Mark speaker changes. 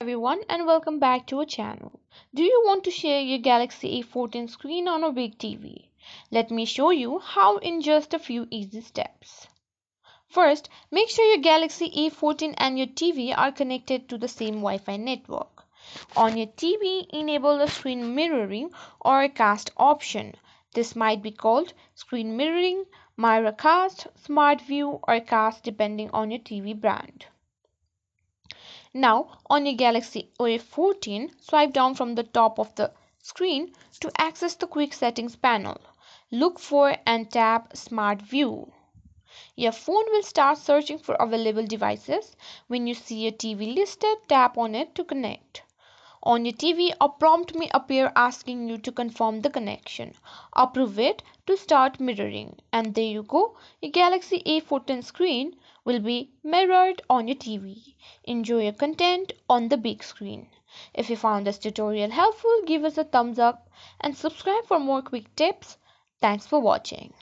Speaker 1: Everyone, and welcome back to our channel. Do you want to share your Galaxy A14 screen on a big TV? Let me show you how in just a few easy steps. First, make sure your Galaxy A14 and your TV are connected to the same Wi-Fi network. On your TV, enable the screen mirroring or cast option. This might be called screen mirroring, Miracast, Smart View, or Cast depending on your TV brand. Now, on your Galaxy A14, swipe down from the top of the screen to access the quick settings panel. Look for and tap Smart View. Your phone will start searching for available devices. When you see a TV listed, tap on it to connect. On your TV, a prompt may appear asking you to confirm the connection. Approve it to start mirroring. And there you go, your Galaxy A14 screen will be mirrored on your TV. Enjoy your content on the big screen. If you found this tutorial helpful, give us a thumbs up and subscribe for more quick tips. Thanks for watching.